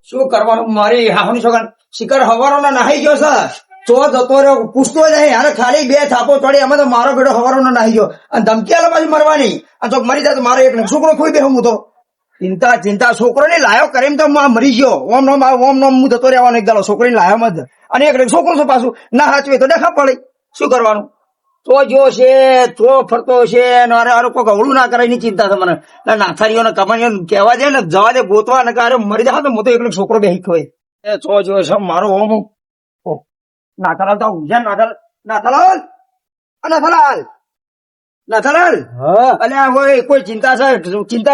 શું કરવાનું મારી હાહુની છોકરા શિકાર હવારો ના નાહી ગયો છે ચો જતો રહ્યો પૂછતો જ નહીં અને ખાલી બે થાપો ચડી એમાં તો મારો બેટો હવારો ના નાહી ગયો અને ધમકી આલે પાછી મરવાની અને ચોક મરી જાય તો મારો એક છોકરો ખોઈ દે હું તો ચિંતા છોકરો ને લાયો કરીને તો મરી ગયો ઓમ નોમ હું જતો રહેવાનો એક દાડો છોકરી લાયો મત અને એક છોકરો છે પાછું ના હાચવે તો દેખા પડે શું કરવાનું તો જો છે તો ફરતો છે કોઈ અવળું ના કરે એની ચિંતા છે મને નાથારીઓ ને કમાણીઓ કહેવા દે ને જવા દે ગોતવા ને કારે મરી જાય તો હું તો એકલો છોકરો બેહી ખોય એ છો જો છે મારો ઓમ નાથાલાલ તો ઊંઝા નાથાલાલ અલ્યા હોય કોઈ ચિંતા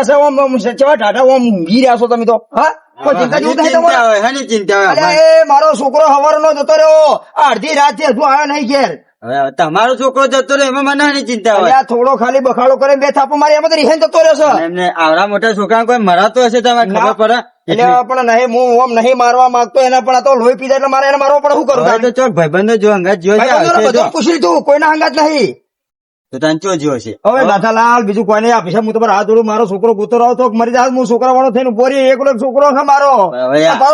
છે ઓમ ચેવા ઢાઢા ઓમ ઊંઘી રહ્યા છો તમે તો હા કોઈ ચિંતા જેવું થાય તમારે ચિંતા અલ્યા એ મારો છોકરો હવારો નો જતો રહ્યો અડધી રાત થી હજુ આવ્યો નહીં ઘેર તમારો છોકરો જતો રહ્યો એમાં મને ની ચિંતા હોય થોડો ખાલી બખાડો કરે બે થાપો મારી એમાં રિહેન જતો રહ્યો છે એમને આવડા મોટા છોકરા કોઈ મરાતો હશે તમને ખબર પડે એટલે પણ નહીં હું ઓમ નહીં મારવા માંગતો એના પણ આ તો લોહી પીધા એટલે મારે એને મારવો પડે શું કરું તો ચોક ભાઈબંધો જો અંગાત જો બધું પૂછી લીધું કોઈના અંગાત નહીં તો તને ચો જો છે હવે દાદાલાલ બીજું કોઈ નહીં આપીશ હું તમારે હાથ જોડું મારો છોકરો ગોતો રહ્યો તો મરી જાય હું છોકરા વાળો થઈને બોરી એકલો છોકરો છે મારો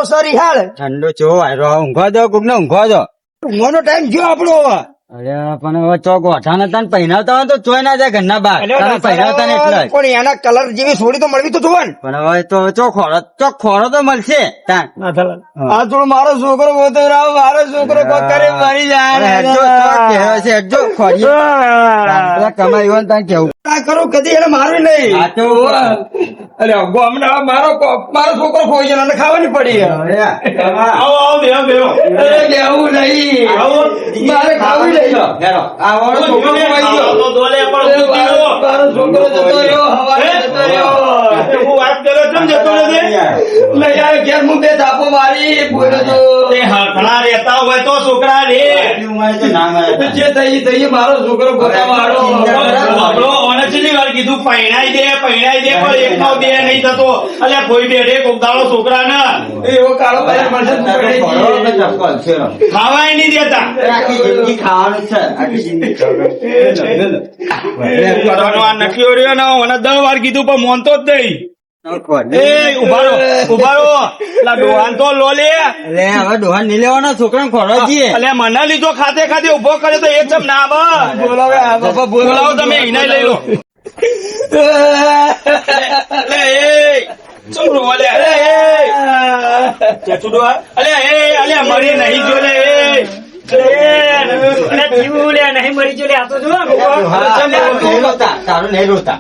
સર રિહાળ ઠંડો ચો ઊંઘવા દો કોક ને ઊંઘવા દો ઊંઘવાનો ટાઈમ ગયો આપણો હવે અરે પણ હવે ચોક ઓઠા નતા પહેરાવતા હોય તો ચોય ના જાય ઘરના બહાર પહેરાવતા ને એટલે પણ એના કલર જેવી છોડી તો મળવી તો જોવા ને પણ હવે તો ચોક ખોરો તો મળશે આ થોડું મારો છોકરો ગોતો રહ્યો મારો છોકરો કોક કરે મરી જાય કમાઈ હોય ત્યાં કેવું કરું કદી એને મારવી નહીં અરે હમણાં મારો છોકરો ખોઈ ગયો અને ખાવાની પડી બેવું નહીં મારે ખાવું નહીં મારો છોકરો જતો રહ્યો હવારે જતો રહ્યો હું વાત કરો છો જતો રહ્યો ઘેર હું બે થાપો મારી બોલ્યો તો ઘણા રહેતા હોય તો છોકરા રે જે થઈ મારો છોકરો ગોતાવાળો કીધું પહેણાઈ દે પણ એક નો બે નહીં થતો અલ્યા કોઈ બેઠે કોકદાળો છોકરા ના એવો કાળો ખાવાય નહીં દેતા આખી જિંદગી ખાવાનું છે આખી જિંદગી નક્કી રહ્યો ને મને 10 વાર કીધું પણ મોનતો જ નહીં ઉભારો ડોહાન તો લો લે હવે ડોહાન નહીં લેવાના છોકરા ખોરો છીએ એટલે મને લીધો ખાતે ઉભો કરે તો એક જમ ના બોલાવો તમે એને લઈ લો મરી નહીં જો લે નહીં મરી જો લે આ તો જો તારું નહીં રોતા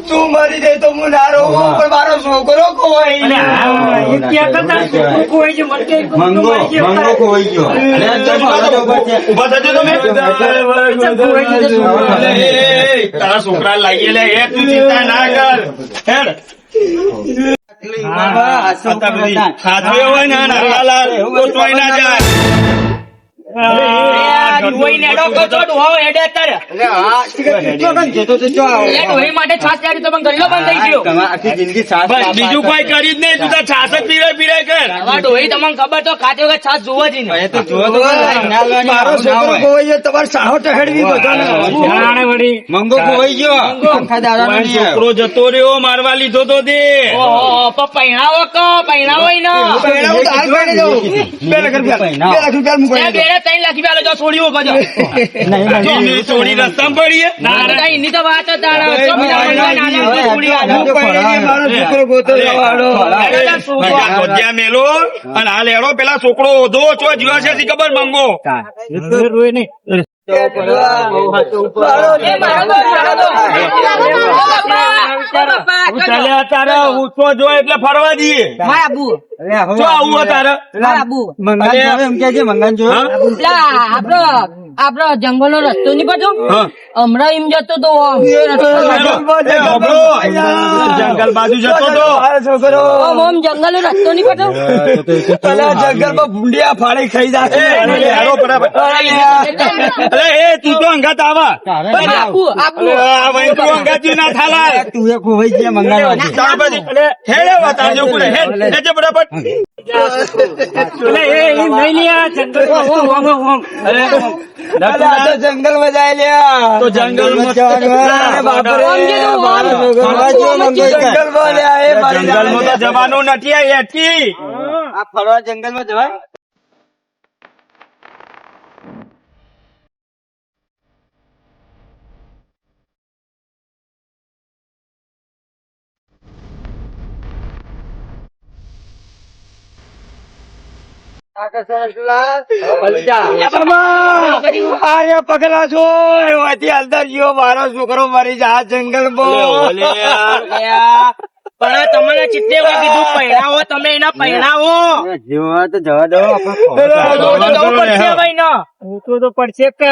તું મરી જાય તો હું ના રહું પણ મારો છોકરો ખોવાઈ મંગો ખોવાઈ ગયો ઉભા થજો તમે તારા છોકરા લાગીએ લે એ તું ચિંતા ના કર હેડ હોય ને નાલાલાલ તો તોય ના જાય બીજું કોઈ કરી જ નહીં તું છાસ જ પીરાય કર તમને ખબર તો ખાતે વખત છાસ જોવો જ મારો છોકરો ખોવાઈ ગયો તમારે સાહો ટકડવી મંગો ખોવાઈ ગયો છોકરો જતો રહ્યો મારવા લીધો તો તે પહેણાવો ત્રણ લાખી પેલો જો છોડ્યું કજો છોડી રસ્તા પડીએ એની તો વાત મેલો અને આ લેડો પેલા છોકરો ઓધો છો જીવા છે ખબર મંગો તારે ઉઠવો જો એટલે ફરવા દઈએ શું આવું તારે મંગાન જો આપડો જંગલ નો રસ્તો ની પાછો હમણાં એમ જતો તો જંગલ બાજુ જતો તો ઓમ જંગલ નો રસ્તો ની પાછો જંગલ માં ભૂંડિયા ફાડી ખાઈ જાય એ તું તો અંગાત આવા તું અંગાત ના થાલા તું એ ખોવાઈ ગયા મંગાન જંગલ માં જાય લ્યા તો જંગલમાં અરે બાપ રે, મારો છોકરો જંગલમાં લ્યા, એ મારી જંગલમાં તો જવાનું નથી આ હેઠી. આ ફરવા જંગલમાં જવાય અરે પગલા છો એમાંથી અંદર ગયો મારો છોકરો મરી જા જંગલમાં. પણ તમારે ચિત્તે કીધું પહેરાવો, તમે એના પહેરાવો જેવા તો જવા દો આપણે તો પડશે કે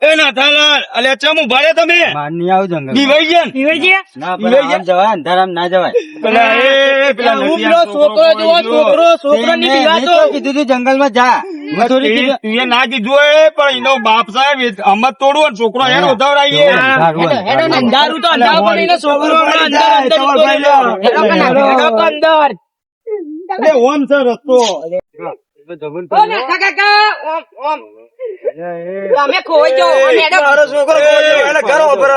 એ નાથાલાલ, અલ્યા ચમ ઉભા રહ્યા તમે? બહાર નહીં આવું જંગલ બીવાઈ ગયા ને? ના પણ આમ જવાય અંધારામ ના જવાય પેલા પેલા ઉપલો છોકરો જુઓ, છોકરો ની બીવાતો કીધું તું જંગલમાં જા મેં થોડી કીધું તું એ ના કીધું હોય, પણ એનો બાપ સાહેબ અમત તોડવું અને છોકરો એને ઉધાવડાવીએ. હેડો ને અંધારું તો અંધારું પણ એનો છોકરો અંદર અંદર જતો રહ્યો. હેડો કે ના, હેડો કે અંદર. અરે ઓમ છે રસ્તો. ઓ નાથા કાકા, ઓમ ઓમ તમે ખોઈ જાઓ અને હેડો. મારો છોકરો એને ઘર ઉપર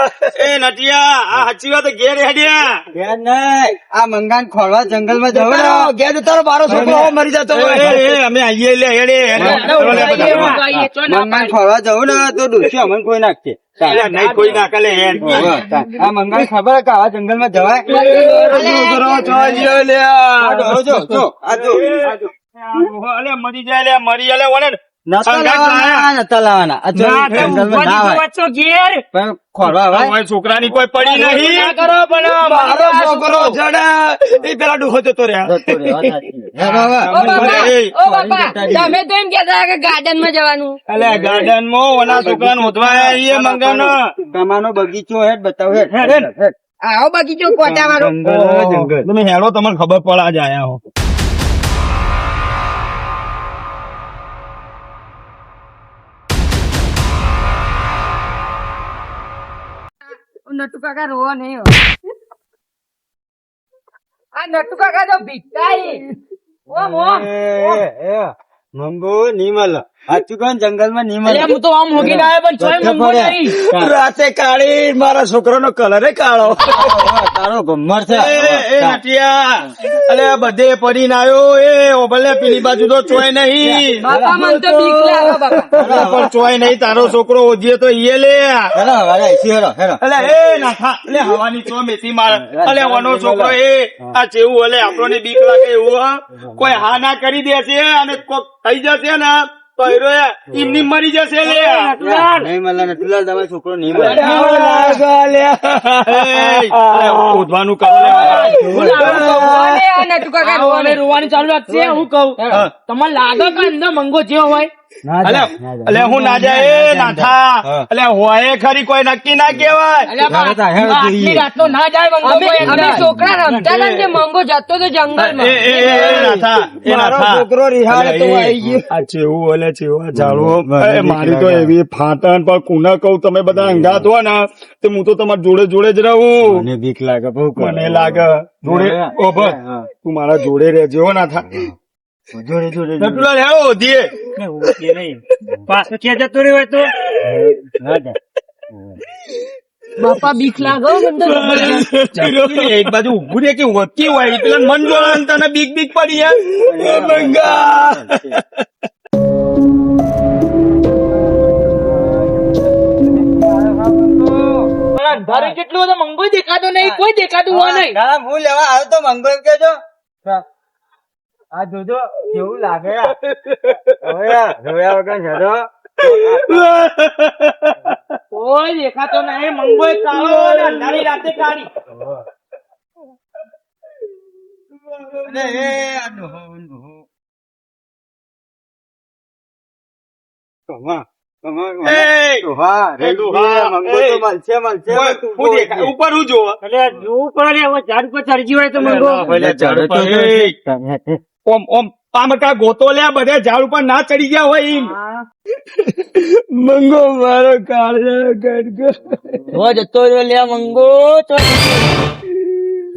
એ નટિયા, આ સાચી વાત ઘેર હેડ્યા. ઘેર નહીં આ મંગાન ખોળવા જંગલમાં જવું ને ઘેર તારો મારો છોકરો મરી જતો હોય. અમે આવીએ લે હેડે હેડો, ઉઠાઈએ, ચો ના મંગાન ખોળવા જવું ને તો ડૂસી અમને કોઈ નાખશે નહીં કોઈ ના કલે હેડ. આ મંગાન ખબર કે આવા જંગલમાં જવાય છોકરો ચોજ્યો લ્યા. આ ડોહો જો જો આ જો અલે મરી જાય લે, મરી અલે ઓલે નતા લાવવાના આ જો જંગલમાં ના આવે વચ્ચો ઘેર પણ ખોળવા આવે તમારી છોકરાની કોઈ પડી ના નહીં. કરો પણ મારો છોકરો જડા એ પેલા ડૂહો જતો રહ્યા. જતો રહ્યો, વાત સાચી. હેલો હવે. ઓ બાપા, એ, ઓ બાપા, તમે તો એમ કહેતા કે ગાર્ડન માં જવાનું. અલે ગાર્ડન માં ઓના છોકરાને ઓધવા આવીએ મંગાનો. તમારો બગીચો હેડ બતાવ હેડ હેડ આવો બગીચો કોટા વાળો. જંગલ તમે હેડો, તમને ખબર પડે જ આયા હો. નટુ કાકા રોવા નહીં હો. આ નટુ કાકા તો ભીખાઈ. ઓમ ઓમ મંગો નિમલ સાચું કહો ને જંગલમાં નિમલ અલ્યા હું તો આમ હોગી ના આવ્યો પણ ચોય મંગો નહીં. રાતે કાળી મારા છોકરાનો કલર કાળો. તારો ગમ્મર છે એ નટિયા, અલે બધે પડીને આવ્યો એ ઓબલે પેલી બાજુ તો ચોય નહીં. બાપા મને તો બીક લાગે બાપા. અલે પણ ચોય નહીં, તારો છોકરો ઓજીએ તો ઈએ લે. હેલો હવે આઈસી હેલો હેલો અલે એ નાખા, અલે હવાની ચો મેથી માર. અલે ઓનો છોકરો એ આ ચેવું અલે આપણને બીક લાગે એવું હા? કોઈ હા ના કરી દેશે અને કોક થઈ જશે ને તો હીરો એમની મરી જશે લે. નહીં મળે ને તુલાલ તમારો છોકરો નહીં મળે ઉધવાનું કરો લે. અરે આ નટુ કાકા રોવાનું ચાલુ રાખશે. હું કહું તમને લાગે કે અંદર મંગો જેવો હોય. અલે અલે હું ના જાય એ નાથા, અલે હોય ખરી કોઈ નક્કી ના કેવાય. અલ્યા હેડો, હેડો, આટલી જોઈએ. રાતનો ના જાય મંગો કોઈ અંદર. અમે છોકરા રમતા હતા ને તે મંગો જતો તો જંગલમાં. એ નાથા, એ મારો નાથા. છોકરો રિહાડ તો અલે, આવી ગયો. આ ચેવું ઓલે ચેવા જાળવો મારી તો એવી ફાટણ પણ કુના કહું તમે બધા અંગાત હો ને તે હું તો તમારી જોડે જોડે જ રહું. મને બીક લાગે બહુ મને લાગે જોડે ઓભર તું મારા જોડે રહેજે હો નાથા. જોડે જોડે નટુલાલ હેડો ઓધીએ. પાછો ક્યાં જતો રહ્યો તો બાપા બીક લાગો એક બાજુ ઉભું રે કે વધતી હોય પેલા મન જોડે તને બીક બીક પડી યાર. અંધારું કેટલું બધું મંગો દેખાતો નહીં, કોઈ દેખાતું હોય નહીં. હું લેવા આવ્યો તો મંગો એમ કેજો આ જોજો કેવું લાગે રોયા વગર હેડો કોઈ દેખાતો નહીં. મંગો એ કાળો અને અંધારી રાતે કાળી. ઉપર હું જોવા ઝાડ પર ચડજી હોય તો મંગો ઓમ ઓમ પામકા ગોતો લે બધે ઝાડ ઉપર ના ચડી ગયા હોય ઈમ. મંગો મારો કાળો ગડગો. જતો રહ્યો લે મંગો.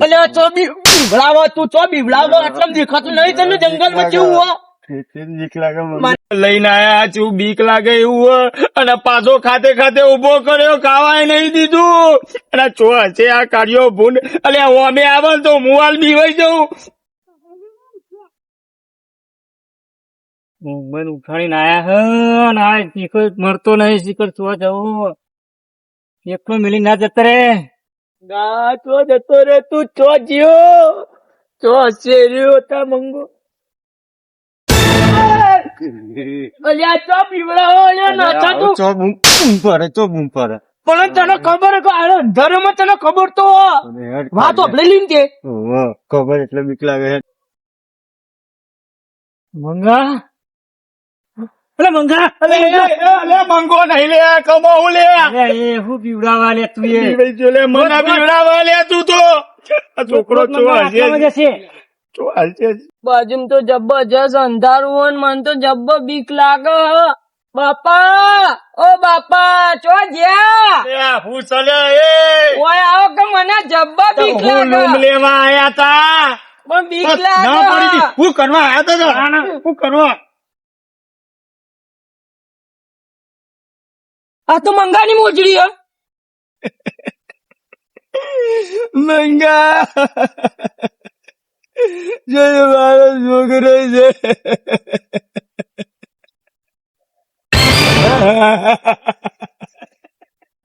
અલે ચો બીવડાવો તું, ચો બીવડાવો. આટલા દેખાતું નહીં તને જંગલમાં કેવું હો. બીક લાગે મને. લઈને આયા ચેવું બીક લાગે એવું હો. અને પાછો ખાતે ખાતે ઉભો કર્યો, ખાવાય નહીં દીધું. અને ચો હશે આ કાર્યો ભૂંડ. અલે અમે આવે ને તો હું હાલ બીવાઈ જઉં. મને ઉઠાડીને આયા હે ને આ શીખર મળતો નહીં. શીખર ચો જવું એકલો મિલી ના જતો રે. ના ચો જતો રે તું. ચો જીઓ ચો શેર્યો તા મંગો. અલ્યા ચો પીવડાવો અલ્યા નાચા તું. ચો બૂમ પડે, ચો બૂમ પડે. પણ તને ખબર હે કે આ અંધારામાં તને ખબર તો વાત આપડે લીન તે ઓહો, ખબર એટલે બીક લાગે છે. મંગા અલે મંગા અલે મંગો નહીં લે, કમાવું લે. એ હું પીવડાવા લે તું એ બીવાઈ ગયો લે, મને બીવડાવવા લે તું તો. આ છોકરો ચો હશે, ચો હશે. બાજુ તો જબરજસ્ત અંધારું હોય ને મને તો જબ્બર બીક લાગે. બાપા ઓ બાપા ચો જ્યા એ હું ચલે એ ઓય આવો કે મને જબ્બર બીક હું લાગે. લૂમ લેવા આયા તા. પણ બીક ના પડી લાગે. તી. હું કરવા આયા તા તો? હું કરવા? આ તો મંગાની મોજડી હે. મંગા જય મારો છોકરો છે.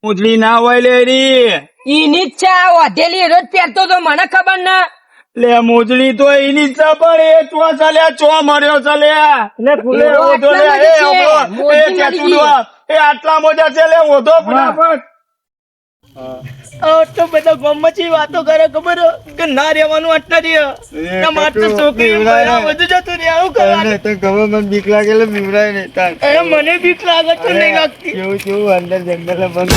ઉજળી ના હોય લે રી. ઈની જ છે વધેલી રોજ પહેરતો તો મને ખબર ના. લે મોજડી તો એની જ છે, પણ એ ચો ચાલ્યા, ચો મર્યો ચાલ્યા. લે ઓધો લે, એ ઓધો, એ ચેતુડવા, એ આટલા મોજા છે. લે ઓધો ફટાફટ. તો બધા ગમચી વાતો કરે ખબર હે? કે ના રહેવાનું આટલા રે માત્ર છોકરી બધું જતું રે. આવું કરવાનું તો ખબર મને બીક લાગે એટલે બીવડાય નહીં તાર. એ મને બીક લાગે તો નહીં લાગતી. કેવું કેવું અંદર જંગલ બંધ.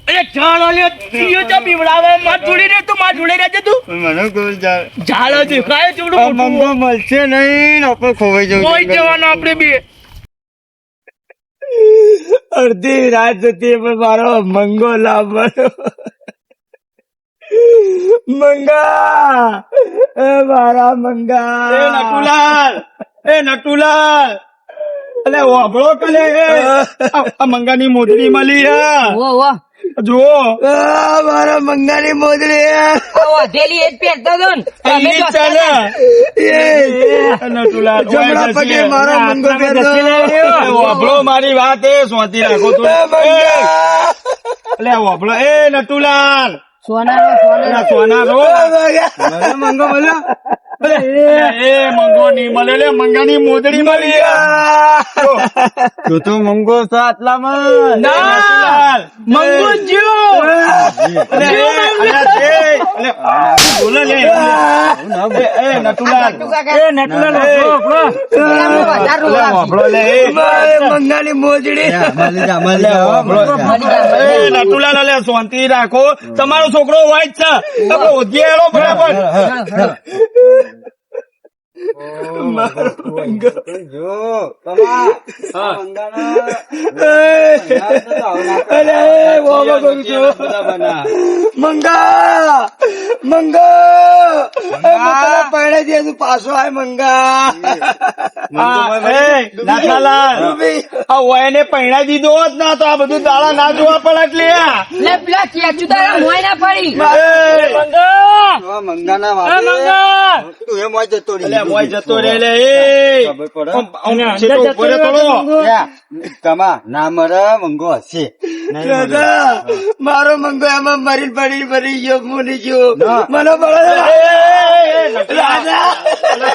અરે જાણ ઓલ્યો તીયો ચા બીવડાવે. માં જોડી રે તું, માં જોડે રહેજે તું. મને કોઈ ઝાડો દેખાય ચોડું મંગો મળશે નહીં ને આપણે ખોવાઈ જવું. કોઈ જવાનું આપણે બે. અડધી રાત જતી પણ મારો મંગો લાવવાનો. મંગા, એ મારા મંગા. એ નટુલાલ, એ નટુલાલ. અલે વાપરો કલે આ મંગાની મોજડી મળી હે. વાહ વાહ જુઓ મારા મંગાની મોજડી વધેલી એ જ પહેરતો હતો ને. એની જ ચાલે. નટુલાલ જમણા પગે મારો મંગો પહેરતો. વાપરો મારી વાત એ સોંતી રાખો તું. અલે વાપરો એ નટુલાલ. સોના સોનારો મંગો મળ્યો. એ મંગો નહીં મળે લે, મંગાની મોજડી મળી. તું તો મંગો છો આટલામાં. નટુલાલ મંગો જ્યો બોલો લે. એ નટુલાલ, વાપરો લે. મંગાની મોજડી એ નટુલાલ અલે શાંતિ રાખો. તમારો છોકરો હોય જ છે. આપણે ઓધિયાળો બરાબર. જો તમા મંગા મંગા પહેણે દે તું પાછો આય મંગા. નાથાલાલ આ વયને પૈણા દીધો હોત ના તો આ બધું દાડા ના જોવા પડત લે. લે પેલા ચેચુદારા મોય ના પડી. મંગાના તું એમ હોય જતો રહી. અલ્યા મોય જતો રે લે. એ ખબર પડે. છેટો ઉપર થોડો. તમા ના મરે મંગો હશે. દાદા મારો મંગો એમાં મરી પડી ગયો, મૂલી ગયો. મને બળે રાજા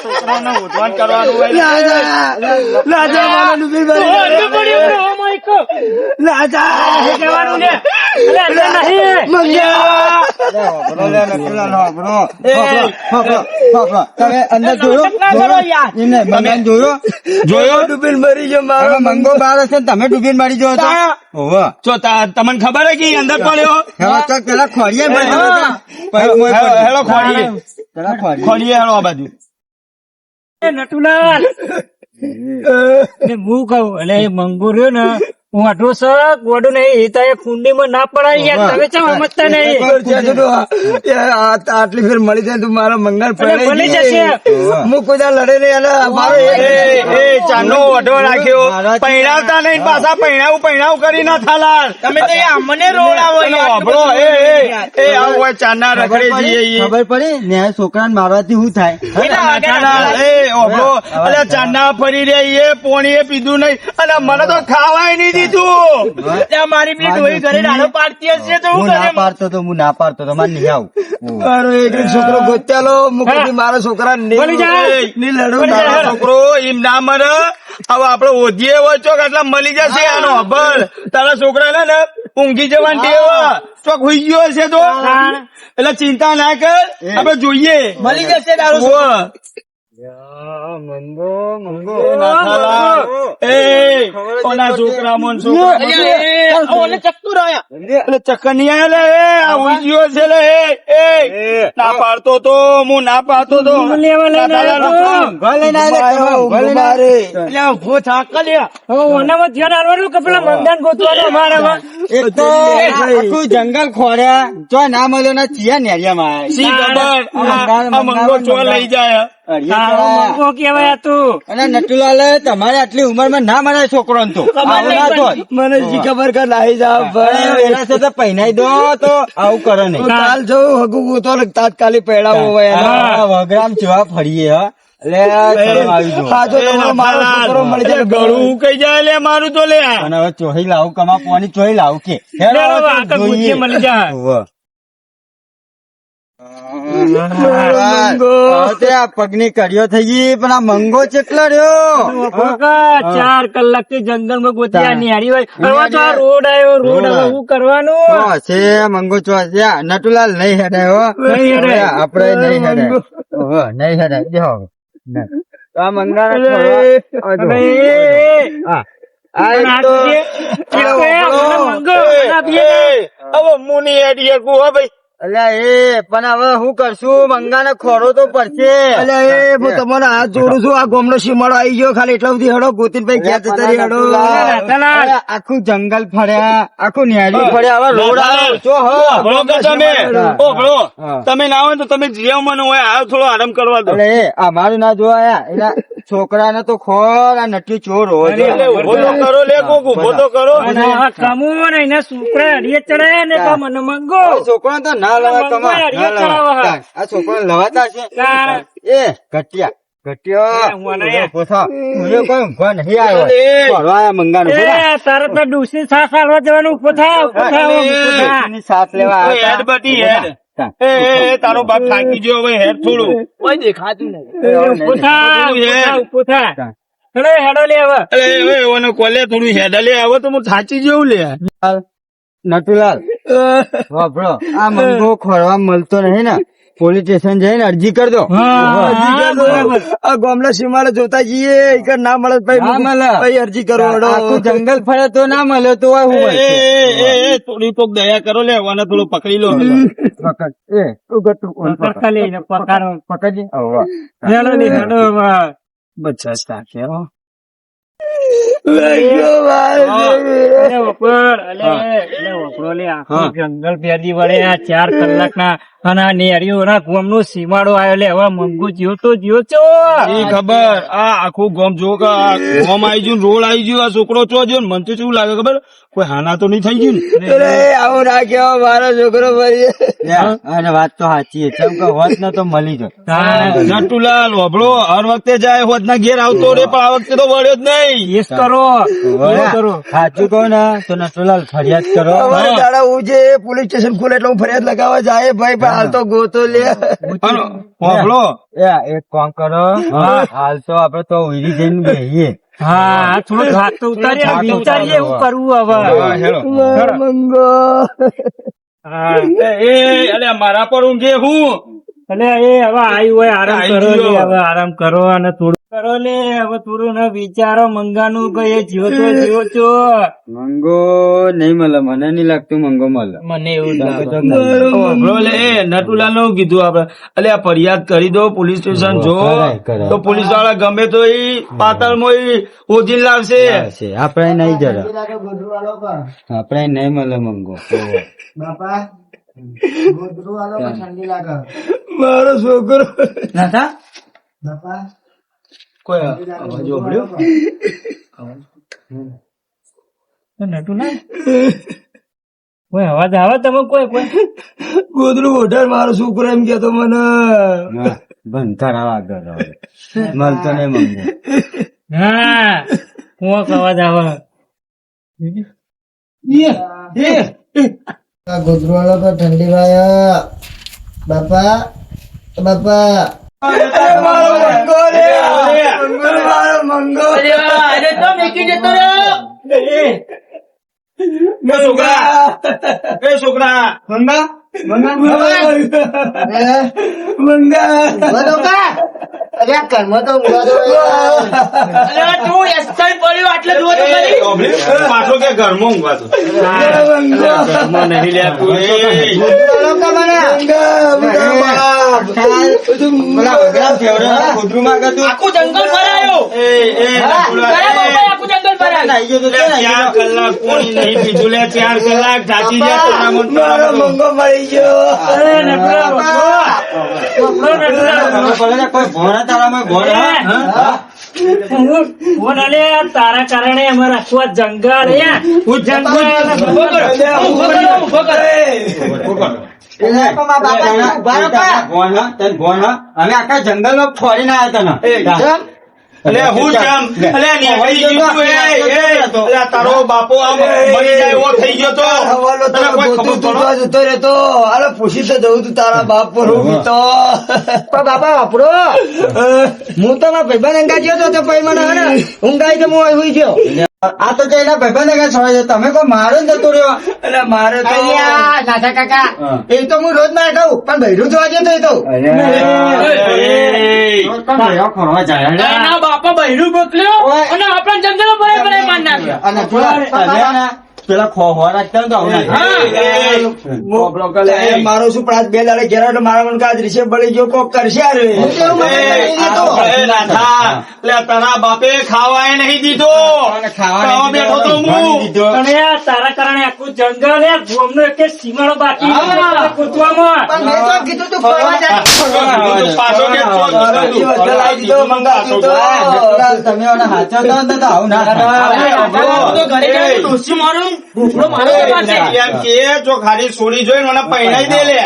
છોકરાને ઉધવાન કરવાનું હોય. રાજા મારો ડૂબી તમે અંદર જોયો એમને મંગાને જોયો જોયો ડૂબીને મરી ગયો મારો હવે મંગો બહાર હશે ને તમે ડૂબીને મારી જો તો જો તમને ખબર હે કે ઈ અંદર પડ્યો. હવે તો પેલા ખોડીએ હેલો ખોડીએ પેલા ખોડીએ ખોડીએ હેલો આ બાજુ. નટુલાલ હું કહું એટલે મંગો રહ્યો ને વાઢો છે ગોડો નહીં એ તો એ કુંડીમાં ના પડાય યાર તમે ચમ સમજતા નહીં આટલી ફેર મળી જાય તું મારો મંગળ અરે ભલે જશે. હું કોઈ દાડો લડે નહીં અને મારો એ ચાંદનો વઢો રાખ્યો પૈણાવતા નહીં પાછા પૈણાવું કરી ના થાલા તમે તો અમને રોડાવો વાપરો એ આવું હોય ચાંદના રખડે જઈએ ખબર પડી ને છોકરાને મારવાથી શું થાય ચાંદના ફરી રહી એ પોણી એ પીધું નહીં અને મને તો ખાવાય નહીં દીધું મારી બી ડોહી ઘરે રાડો પાડતી હશે તો હું ના પાડતો તો મારે નહીં આવું મારો એક છોકરો ગોત્યાલો મુકતી મારા છોકરા ભલે જા. નહીં લડું તારો છોકરો એમ ના મરે હવે આપડે ઓધીએ હોય ચોક એટલે મળી જશે આનો અભર તારા છોકરા ને ઊંઘી જવાની ટેવ ચોક હુઈ ગયો હશે તો એટલે ચિંતા ના કર આપડે જોઈએ મળી જશે તારો છોકરા મન છોકરા ચક્કર નહીં આયા આ હુઈ ગયો છે લે ના પાડતો તો હું ના પાડતો તો એક તો આખું જંગલ ખોર્યા જો ના મળ્યો ના ચિયા નેરિયામાં શી ખબર આ મંગો ચોર લઈ જાય કેવાય તું અને નટુલાલ તમારે આટલી ઉંમરમાં ના મળે છોકરો તો આવું ના થાય. મને જી ખબર કર લાવી જા ભાઈ વેલા છે તો પહેનાઈ દો તો આવું કરો નહીં કાલ જવું હગું તો તાત્કાલિક પહેરાવો હોય વગરામ જેવા ફરીએ હા એટલે આવી જો હા જો તમારો મારો છોકરો મળી જાય ગળું કઈ જાય લે મારું તો લે અને હવે ચોહી લાવું કમા પોની ચોહી લાવું કે હેરો જોઈએ. મળી જાય ઉવ્વ. હવે આ પગની કડીઓ થઈ ગઈ પણ આ મંગો ચેટલો રહ્યો 4 કલાક થી જંગલ માં ગોત્યા નિહાળી હોય કરવા તો આ રોડ આવ્યો રોડ હવે શું કરવાનું છે મંગો ચો છે નટુલાલ નહીં હેડાય નહીં હેડાય. આપડે નહીં હેડાય નહીં હેડાય જો આ મંગા હવે મુની હેડીએ ગુ હો ભાઈ અલ્યા એ પણ હવે હું કરશું મંગાને ખોરો તો પડશે એટલે એ હું તમારો હાથ જોડું છું આ ગોમનો સીમાડો આવી ગયો ખાલી એટલા બધી હડો ગોતીન ભાઈ ક્યાં જતા રહી હડો અરે આખું જંગલ ફર્યા આખું નેરી ફર્યા હવે રોડ આવ્યો છો ભણો કે તમે ઓ ભણો તમે ના હોય તો તમે જીવ મને હોય આવ થોડો આરામ કરવા દો અરે અમારું ના જોયા એના છોકરાને તો ખોર આ નટી ચોર હોય ઉભો તો કરો લે કોક ઉભો તો કરો અને આ કમું ને એના છોકરા અડીએ ચડે ને કા મને મંગો છોકરા તો ના લવા કમા આ છોકરા લવાતા છે એ ઘટિયા પોથા કોઈ ઊંઘવા નહીં આવ્યો ફરવા મંગાનો એ તારે તો ડૂસી સાસ આલવા જવાનું પોથા સાથ લેવા હેડ બટી હેડ એ તારો બાપ થાકી ગયો હવે હેડ થોડું કોઈ દેખાતું નહીં પોથા હેડો લે હવે અરે ઓને કોલે થોડું હેડ લે હવે તો હું થાચી જેવું લે નટુલાલ વાપરો આ મંગો ખોરવા મળતો નહીં ને પોલીસ સ્ટેશન જઈને અરજી કરી દો આ ગોમના સીમાડે જોતા જઈએ ઈકર ના મળે ના મળે. ભાઈ અરજી કરો હડો આખું જંગલ ફરે તો ના મળે તો હોય હું હોય છે. થોડી તો દયા કરો લે ઓને થોડું પકડી લો પકડ એ તું ગતું પકડ લઈને પકારો પકડજી હેડો લે હેડો હવે બચ્ચા સાકે હો અલે વપર અલે વપરો લે આખું જંગલ પેરદી વળે આ 4 કલાકના અને આ નેરીઓના ગોમનો સીમાડો આવ્યો લે હવે મંગુ જીવ તો જીવ છો ઈ ખબર આ આખું ગોમ જો કે આ ગોમ આવી ગયું રોડ આવી ગયું આ છોકરો ચો જો મને તો શું લાગે ખબર કોઈ હાના તો નહીં થઈ ગયું ને અરે આવું ના કેવો મારો છોકરો ભાઈ અને વાત તો સાચી છે કેમ કે હોત ને તો મળી જાય નટુલાલ વભળો હર વખતે જાય હોત ના ઘેર આવતો રે પણ આ વખતે તો વળ્યો જ નહીં યસ કરો સાચું કહો ને તો નટુલાલ ફરિયાદ કરો અમારે દાડા હું જે પોલીસ સ્ટેશન ખુલે એટલે હું ફરિયાદ લગાવવા જાય ભાઈ પણ હાલ તો ગોતો લે વભળો એક કામ કરો હાલ તો આપડે તો ઉરી જઈને બેહીએ હા થોડું થાક તો ઉતારીએ વિચારીએ એવું કરવું હવે મંગો અલે મારા પર ઊંઘે હું એટલે એ હવે આવ્યું હોય આરામ કરો લે, હવે આરામ કરો અને થોડું કરો લે હવે થોડું ના વિચારો મંગાનું કે એ જીવો છો મંગો નહીં મળે, મને નહીં લાગતું મંગો મળે. મને એવું બરો લે નટુલાલ નું કીધું આપડે એટલે આ ફરિયાદ કરી દો પોલીસ સ્ટેશન જો કરાય. તો પોલીસ વાળા ગમે તો ઈ પાતાળમાં ઈ ઓજીન લાવશે. આપણે નહીં જરા, આપણે નહીં મળે મંગો. મારો છોકરો નાથા કોઈ અવાજ ઓળ્યો? નટુ ના કોઈ અવાજ આવે તમે કોઈ ગોદડું ઓઢાર મારો છોકરો એમ કેતો મને બંધારા આગળ હવે. મળતો નહીં મંગો. હા કોક અવાજ આવે ગોદરવાળો પર ઠંડી વાયા બાપા બાપા મારો મંગો રે, મારો મંગો. એ છોકરા મંગા મંગા અરે કર્મ તો પાછો કે ઘરમાં ઊંઘવાતો ઘરમાં નહીં લે તું આખું જંગલ ભરાયો ચાર કલાક કોણી નહીં પીધું લે 4 કલાક જાચી જાય મંગો મળી ગયો. કોઈ ભોણા તારામાં ભોણા ફોન અલે તારા કારણે અમારા આખું આ જંગલ અમે આખા જંગલ માં ફોરીને આવ્યા હતા. અલે હું જમ અલે નીકળી ગયું એ તારો બાપો આમ મરી જાય એવો થઈ ગયો તો હવાલો તને કોઈ ખબર તું પડો? તો જતો રહેતો. અરે પૂછી તો જવું તું તારા બાપ પર હું તો બાપા વાપરો હું તો મારા ભાઈબંધ અંગા ગયો તો પછી મને હે ને ઊંઘાઈ તો હું હુઈ ગયો. આ તો કે એના ભાઈબંધ છોડે છે, તમે કોઈ મારો જ જતો રહ્યો. એટલે મારે તો અલ્યા નાથા કાકા હા. એ તો હું રોજ માં કહું પણ બૈરું જોવા જતો એ તો ફરવા જાય એના બાપા બહેરું મોકલ્યો અને આપણા જંગલ ભરાય માર નાખ્યો અને પેલા પેલા ખોવા રાખતા ને તો આવું એ મારો શું પણ આજ 2 દાડે ઘેર આવ્યો એટલે મારા મન કાજ રીસે બળી ગયો કોક કરશે યાર. તારા બાપે ખાવાય નહીં દીધો ખાવા બેઠો તો હું અને આ તારા કારણે આખું જંગલ ગોમનો એક સીમાડો બાકી કૂદવામાં પણ મેં તો કીધું તું ફરવા જા. પાછો કે લાવી દીધો, મંગાવી દીધો. તમે ઓને હાચો તો ને તો આવું ના એમ કે જો ખાલી છોડી જોઈને મને પહેરાઈ દે લે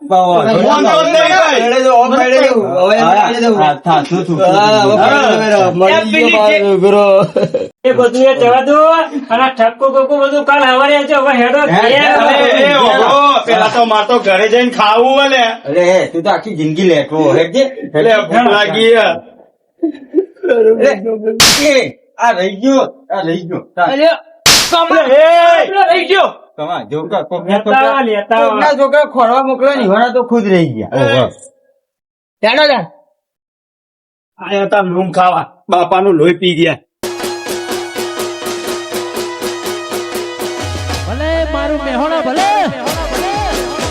ફોન તો જ નહીં ભાઈ. પેલે તો ઓમ પેલે દેવું. હવે એમ પેલે દેવું. હા, હવે પેલે દેવું. મળી ગયો મારો છોકરો. એ બધું એ જવા દો અને ઠપકો બકો બધું કાલ હવારે આવજો. હવે હેડો એ ઓહો, પેલા તો માર તો ઘરે જઈને ખાવું હલે અરે તું તો આખી જિંદગી લેટવો હેડજે. એટલે ભૂખ લાગી હે. આ રહી ગયો, આ રહી ગયો. રહી ગયો તમારા છોકરા લેતા આવો. કોકના છોકરા ખોરવા મોકલે ને એવાના તો ખુદ રહી ગયા. હેડો જા. આયા તા લૂમ ખાવા બાપાનું લોહી પી ગયા. ભલે મારું મેહોણા ભલે